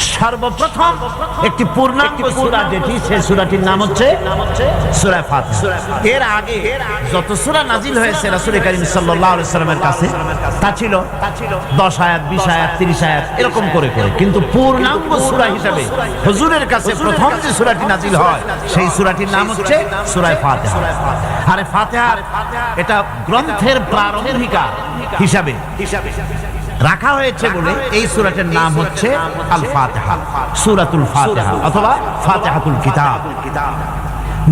সর্বপ্রথম একটি পূর্ণাঙ্গ সূরা যেটি, সেই সূরাটির নাম হচ্ছে সূরা ফাতিহা। এর আগে যত সূরা নাজিল হয়েছে রাসূল করিম সাল্লাল্লাহু আলাইহি ওয়াসাল্লামের কাছে তা ছিল 10 আয়াত, 20 আয়াত, 30 আয়াত এরকম করে করে, কিন্তু পূর্ণাঙ্গ সূরা হিসেবে হুজুরের কাছে প্রথম যে সূরাটি নাজিল হয় সেই সূরাটির নাম হচ্ছে সূরা ফাতিহা। আর ফাতিহা এটা গ্রন্থের প্রারম্ভিকা হিসাবে রাখা হয়েছে বলে এই সূরাটির নাম হচ্ছে আল ফাতিহা, সূরাতুল ফাতিহা অথবা ফাতিহাতুল কিতাব,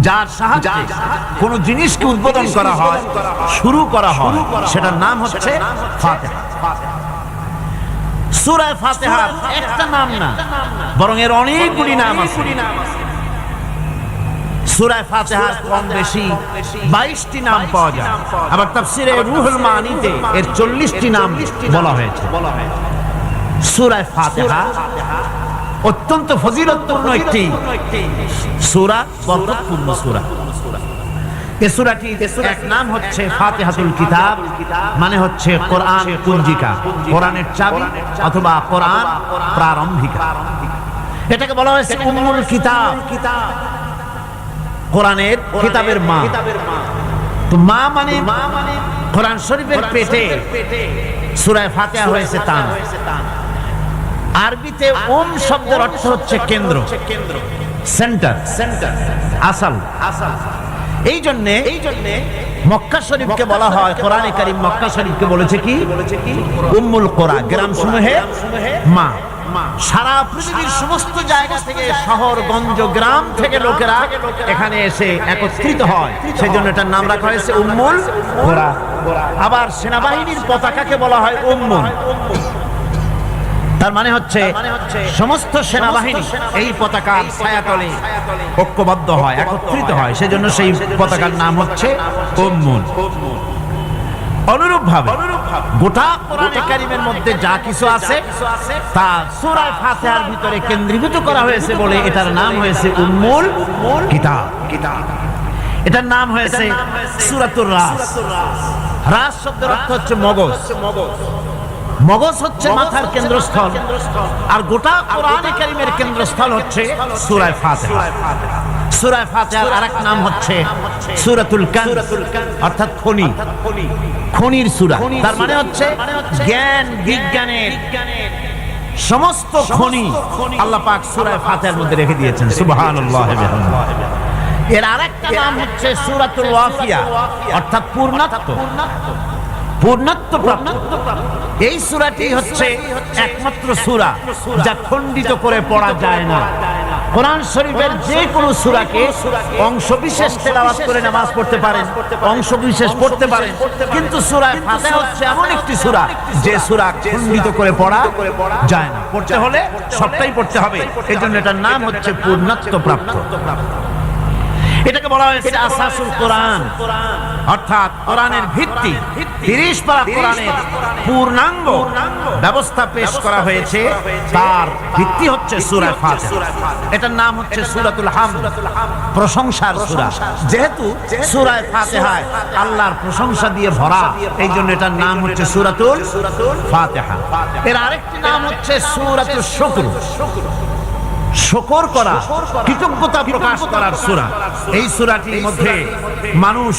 যার সাহায্যে কোন জিনিসকে উদ্বোধন করা হয়, শুরু করা হয়, সেটার নাম হচ্ছে ফাতিহা। সূরা ফাতিহার একটা নাম না, বরং এর অনেকগুলি নাম আছে। সূরা ফাতিহার কম বেশি 22টি নাম পাওয়া যায়, আবার তাফসীরে রুহুল মানিতে এর 40টি নাম বলা হয়েছে। সূরা ফাতিহা অত্যন্ত ফজিলতপূর্ণ একটি সূরা, বরকতপূর্ণ সূরা। এই সূরাটির এক নাম হচ্ছে ফাতিহাতুল কিতাব, মানে হচ্ছে কোরআন কুঞ্জিকা, কোরআনের চাবি অথবা কোরআন প্রারম্ভিকা। এটাকে বলা হয়েছে উম্মুল কিতাব, কোরআনের কিতাবের মা। তো মা মানে কোরআন শরীফের পেটে সূরা ফাতিহা হয়েছে তা। আরবিতে শব্দের অর্থ হচ্ছে কেন্দ্র, সেন্টার, আসল। এই জন্যে মক্কা শরীফকে বলা হয়, কোরআনে কারীম মক্কা শরীফকে বলেছে কি উম্মুল কোরা, গ্রাম সমূহে মা। সারা পৃথিবীর সমস্ত জায়গা থেকে, শহর গঞ্জ গ্রাম থেকে লোকেরা এখানে এসে একত্রিত হয়, সেই জন্য এটার নাম রাখা হয়েছে উম্মুল কোরা। আবার সেনাবাহিনীর পতাকাকে বলা হয় উম্মুন, তার মানে হচ্ছে সমস্ত সেনাবাহিনী এই পতাকার ছায়াতলে ঐক্যবদ্ধ হয়, একত্রিত হয়, সেজন্য সেই পতাকার নাম হচ্ছে উম্মুন। অনুরূপভাবে গোটা কোরআনে কারীমের মধ্যে যা কিছু আছে তা সূরা ফাতিহার ভিতরে কেন্দ্রীভূত করা হয়েছে বলে এটার নাম হয়েছে উম্মুল কিতাব। এটার নাম হয়েছে সূরাতুর রাস। রাস শব্দের অর্থ হচ্ছে মগজ। মগজ হচ্ছে মাথার কেন্দ্রস্থল, আর গোটা কোরআনে কারীমের কেন্দ্রস্থল হচ্ছে সূরা ফাতিহা। সূরা ফাতিহার আরেক নাম হচ্ছে সূরাতুল কানজ, অর্থাৎ খনি, খনির সূরা। তার মানে হচ্ছে জ্ঞান বিজ্ঞানের সমস্ত খনি আল্লাহ পাক সূরা ফাতিহার মধ্যে রেখে দিয়েছেন। সুবহানাল্লাহ। এর আরেকটা নাম হচ্ছে সূরাতুল ওয়াকিয়া, অর্থাৎ পূর্ণত্ব, পূর্ণত্বপ্রাপ্ত। এই সূরাটি হচ্ছে একমাত্র সূরা যা খণ্ডিত করে পড়া যায় না। কোরআন শরীফের যে কোনো সূরাকে অংশবিশেষ তেলাওয়াত করে নামাজ পড়তে পারেন, অংশবিশেষ পড়তে পারেন, কিন্তু সূরা ফাতিহা হচ্ছে এমন একটি সূরা যে সূরা খণ্ডিত করে পড়া যায় না। পড়তে হলে সবটাই পড়তে হবে, এজন্য এটার নাম হচ্ছে পূর্ণত্বপ্রাপ্ত। এটাকে বলা হয়েছে আসাসুল কোরআন, অর্থাৎ কোরআনের ভিত্তি। 30 পারা কোরআনের পূর্ণাঙ্গ ব্যবস্থা পেশ করা হয়েছে, তার ভিত্তি হচ্ছে সূরা ফাতিহা। এটার নাম হচ্ছে সূরাতুল হামদ, প্রশংসার সূরা। যেহেতু সূরা ফাতিহায় আল্লাহর প্রশংসা দিয়ে ভরা, এই জন্য এটার নাম হচ্ছে সূরাতুল ফাতিহা। এর আরেকটি নাম হচ্ছে সূরাতুল শুকর, শুকর করা, কৃতজ্ঞতা প্রকাশ করার সূরা। এই সূরাটির মধ্যে মানুষ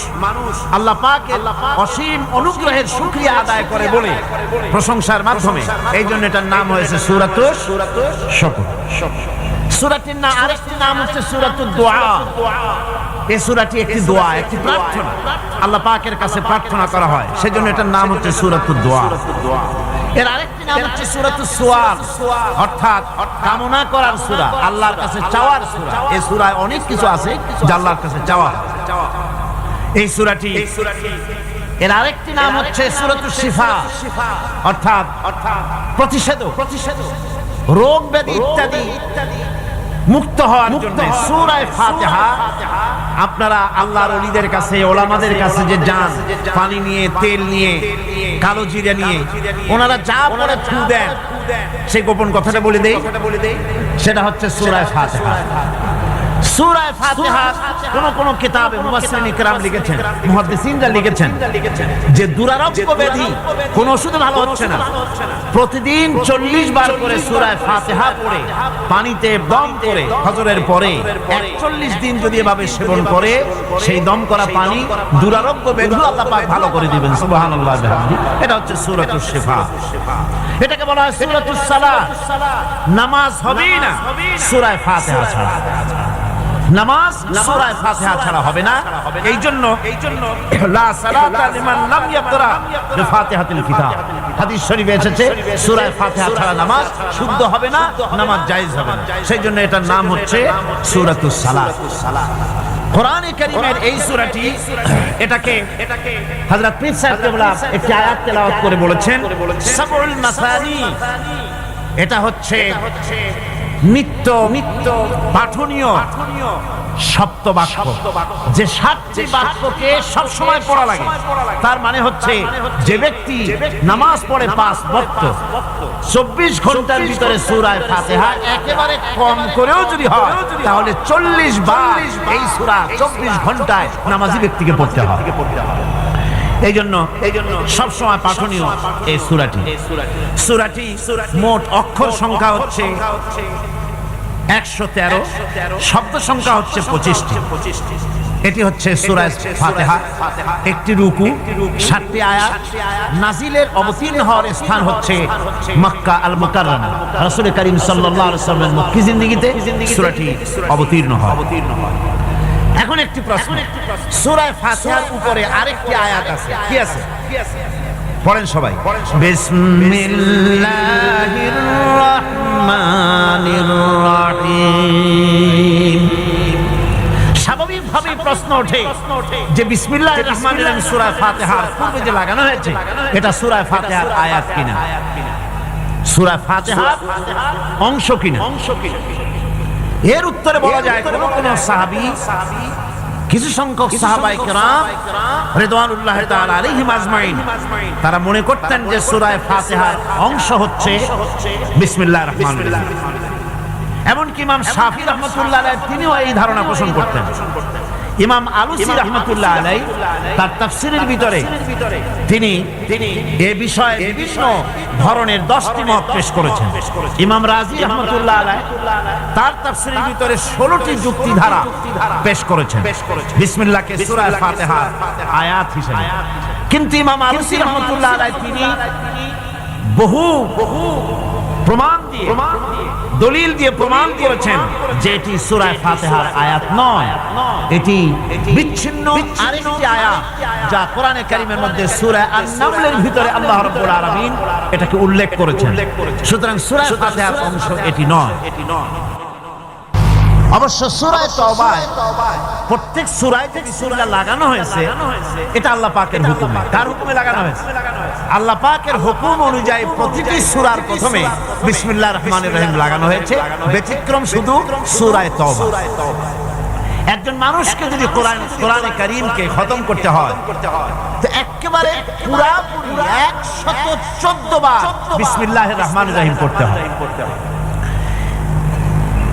আল্লাহ পাকের অসীম অনুগ্রহের শুকরিয়া আদায় করে বলে প্রশংসার মাধ্যমে, এই জন্য এটার নাম হয়েছে সূরাতুল শুকর। সূরাটির নাম আরেকটি নাম হচ্ছে সূরাতুদ দুআ। এই সূরাটি একটি দোয়া, একটি প্রার্থনা, আল্লাহ পাকের কাছে প্রার্থনা করা হয়, সেজন্য এটার নাম হচ্ছে সূরাতুদ দুআ। এর আরেকটি নাম হচ্ছে সূরাতুস সুআল, অর্থাৎ কামনা করার সূরা, আল্লাহর কাছে চাওয়ার সূরা। এই সূরায় অনেক কিছু আছে যা আল্লাহর কাছে চাওয়া। এই সূরাটি, এর আরেকটি নাম হচ্ছে সূরাতুশ শিফা, অর্থাৎ প্রতিষেধক, রোগ ব্যাধি ইত্যাদি মুক্ত হওয়ার জন্য। সূরা ফাতিহা আপনারা আল্লাহর ওলিদের কাছে, ওলামাদের কাছে যে যান, পানি নিয়ে, তেল নিয়ে, কালো জিরা নিয়ে, ওনারা যা পড়ে ফু দেন, সেই গোপন কথাটা বলে দেই, সেটা হচ্ছে সূরা ফাতিহা। সূরা ফাতিহা কোন কিতাবে মুফাসসিরিন কিরাম লিখেছেন, মুহাদ্দিসিনরা লিখেছেন যে দুরারোগ্য ব্যাধি কোন ওষুধে ভালো হচ্ছে না, প্রতিদিন 40 বার করে সূরা ফাতিহা পড়ে পানিতে দম করে ফজরের পরে 41 দিন যদি এভাবে সেবন করে, সেই দম করা পানি দুরারোগ্য ব্যাধি আল্লাহ পাক ভালো করে দিবেন। সুবহানাল্লাহ। এটা হচ্ছে সূরাতুশ শিফা। এটাকে বলা হয় সূরাতুস সালাহ। নামাজ হবেই না সূরা ফাতিহা ছাড়া, নামাজ সূরা ফাতিহা ছাড়া হবে না। এই জন্য লা সালাতা লিমান লাম ইয়াকরা বিফাতিহাতিল কিতাব, হাদিস শরীফে এসেছে সূরা ফাতিহা ছাড়া নামাজ শুদ্ধ হবে না, নামাজ জায়েজ হবে না। সেই জন্য এটার নাম হচ্ছে সূরাতুস সালাহ। কোরআনে কারীমের এই সূরাটি এটাকে হযরত পীর সাহেব কেবলা একটি আয়াত তেলাওয়াত করে বলেছেন সাবউল মাসানি। এটা হচ্ছে নিত্য পাঠনীয় সপ্ত বাক্য, যে 7টি বাক্যকে সব সময় পড়া লাগে। তার মানে হচ্ছে যে ব্যক্তি নামাজ পড়ে 5 ওয়াক্ত 24 ঘন্টার ভিতরে সূরা ফাতিহা একেবারে কম করেও যদি হয়, তাহলে 40 বার এই সূরা 24 ঘন্টায় নামাজি ব্যক্তিকে পড়তে হয়। এই জন্য সব সময় পাঠনীয় এই সূরাটি মোট অক্ষর সংখ্যা হচ্ছে 113, শব্দ সংখ্যা হচ্ছে 25টি। এটি হচ্ছে সূরা ফাতিহা। একটি রুকু, 7টি আয়াত। নাজিলের অবতীর্ণ হওয়ার স্থান হচ্ছে মক্কা আল মুকাররমা। রাসূল করিম সাল্লাল্লাহু আলাইহি ওয়াসাল্লামের মক্কি জিন্দেগিতে সূরাটি অবতীর্ণ হয়। এখন একটি প্রশ্ন, সূরা ফাতিহার উপরে আরেকটি আয়াত আছে, কি আছে? পড়েন সবাই। বিসমিল্লাহির রাহমানির রাহিম। স্বাভাবিকভাবেই প্রশ্ন ওঠে যে বিসমিল্লাহির রাহমানির রাহিম সূরা ফাতিহার পূর্বে যে লাগানো হয়েছে, এটা সূরা ফাতিহার আয়াত কিনা, সূরা ফাতিহার অংশ কিনা? এর উত্তরে বলা যায় কোন সাহাবী, কিছু সংখ্যক সাহাবায়ে কেরাম রিদওয়ানুল্লাহি তাআলা আলাইহিম আজমাইন, তারা মনে করতেন যে সূরা ফাতিহার অংশ হচ্ছে বিসমিল্লাহির রহমানির রহিম। এমনকি ইমাম শাফিঈ রাহমাতুল্লাহ আলাইহি তিনিও এই ধারণা পোষণ করতেন। ইমাম আলুসি রাহমাতুল্লাহ আলাইহি তার তাফসীরের ভিতরে তিনি এই বিষয়ে বিভিন্ন ধরনের 10টি মত পেশ করেছেন। ইমাম রাজি রাহমাতুল্লাহ আলাইহি তার তাফসীরের ভিতরে 16টি যুক্তিধারা পেশ করেছেন বিসমিল্লাহকে সূরা ফাতিহার আয়াত হিসেবে। কিন্তু ইমাম আলুসি রাহমাতুল্লাহ আলাইহি তিনি বহু প্রমাণ দিয়ে, দলিল দিয়ে প্রমাণ করেছেন যে এটি সূরা ফাতিহার আয়াত নয়, এটি বিচ্ছিন্ন আরেকটি আয়াত, যা কোরআনে কারীমের মধ্যে সূরা আন-নামলের ভিতরে আল্লাহ রাব্বুল আলামিন এটাকে উল্লেখ করেছেন। সুতরাং সূরা ফাতিহার অংশ এটি নয়। অবশ্য সূরা তাওবায় প্রত্যেক সূরায় যে বিসমিল্লাহ লাগানো হয়েছে, এটা আল্লাহ পাকের হুকুমে। কার হুকুমে লাগানো হয়েছে? আল্লাহ পাকের হুকুম অনুযায়ী প্রতিটি সূরার প্রথমে বিসমিল্লাহির রহমানির রহিম লাগানো হয়েছে, ব্যতিক্রম শুধু সূরা তাওবা। একজন মানুষকে যদি কোরআনে কারীমকে খতম করতে হয়, তো একেবারে পুরাপুরি 114 বার বিসমিল্লাহির রহমানির রহিম পড়তে হয়।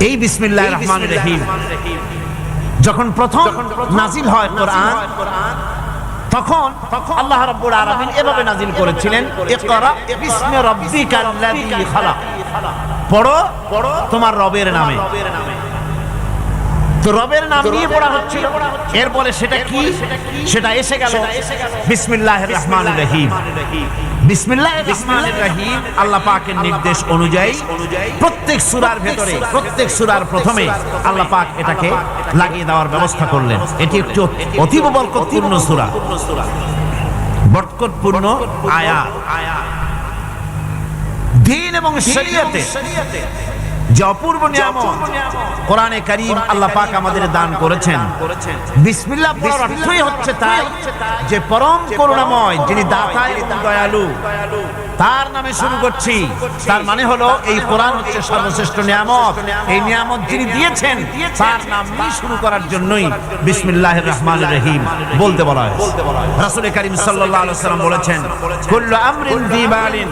এই বিসমিল্লাহির রহমানির রহিম যখন প্রথম নাজিল হয় কোরআন, তখন আল্লাহ রাব্বুল আলামিন এভাবে নাজিল করেছিলেন, ইকরা বিসমি রাব্বিকাল্লাযী খালাক, পড়ো তোমার রবের নামে। তো রবের নাম নিয়ে পড়া হচ্ছিল। এরপরে সেটা কি? সেটা এসে গেল বিসমিল্লাহির রহমানির রহিম। বিসমিল্লাহির রহমানির রহিম আল্লাহ পাকের নির্দেশ অনুযায়ী প্রত্যেক সূরার ভেতরে, প্রত্যেক সূরার প্রথমে আল্লাহ পাক এটাকে লাগিয়ে দেওয়ার ব্যবস্থা করলেন। এটি একটি অতীব বরকতপূর্ণ সূরা, বরকতপূর্ণ আয়াত। দ্বীন এবং শরীয়তে যে অপূর্ব নিয়ামত কোরআনে কারীম আল্লাহ পাক আমাদের দান করেছেন। বিসমিল্লাহ পড়ার অর্থই হচ্ছে তাই যে পরম করুণাময়, যিনি দাতা এবং দয়ালু, তার নামে শুরু করছি। তার মানে হলো এই কোরআন হচ্ছে সর্বশ্রেষ্ঠ নিয়ামত। এই নিয়ামত যিনি দিয়েছেন তার নাম নিয়ে শুরু করার জন্যই বিসমিল্লাহির রহমানির রহিম বলতে বলা হয়েছে। রাসূল করিম সাল্লাল্লাহু আলাইহি ওয়াসাল্লাম বলেছেন, কুল্লু আমরিন যিবালিন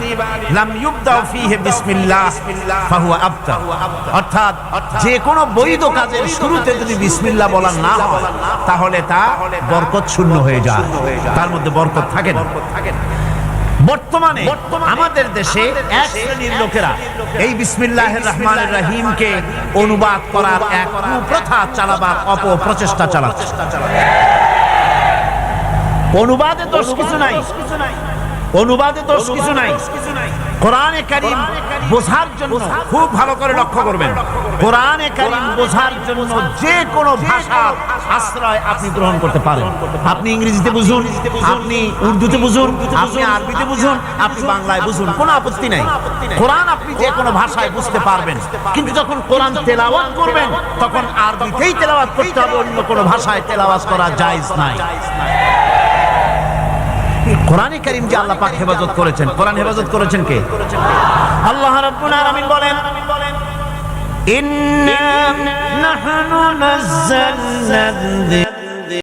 লাম ইউবদা ফীহি বিসমিল্লাহ ফাহুয়া আবতার। অর্থাৎ যে কোনো বৈধ কাজের শুরুতে যদি বিসমিল্লাহ বলা না হয় তাহলে তা বরকত শূন্য হয়ে যায়, তার মধ্যে বরকত থাকে না। বর্তমানে আমাদের দেশে এক শ্রেণীর লোকেরা এই বিসমিল্লাহির রহমানির রহিমকে অনুবাদ করার এক কুপ্রথা চালাবার অপপ্রচেষ্টা চালাচ্ছে। অনুবাদে দোষ কিছু নাই, অনুবাদে দোষ কিছু নাই। কোরআনে কারীম বোঝার জন্য খুব ভালো করে লক্ষ্য করবেন, কোরআনে কারীম বোঝার জন্য যে কোনো ভাষার আশ্রয় আপনি গ্রহণ করতে পারেন। আপনি ইংরেজিতে বুঝুন, আপনি উর্দুতে বুঝুন, আপনি আরবিতে বুঝুন, আপনি বাংলায় বুঝুন, কোনো আপত্তি নাই। কোরআন আপনি যে কোনো ভাষায় বুঝতে পারবেন, কিন্তু যখন কোরআন তেলাওয়াত করবেন তখন আরবিতেই তেলাওয়াত করতে হবে, অন্য কোনো ভাষায় তেলাওয়াত করা জায়েজ নাই। কোরআনে কারীম যে আল্লাহ পাক হেফাজত করেছেন, কোরআন হেফাজত করেছেন কে? আল্লাহ রাব্বুল আলামিন বলেন, ইন্না নাহনু নাযালনা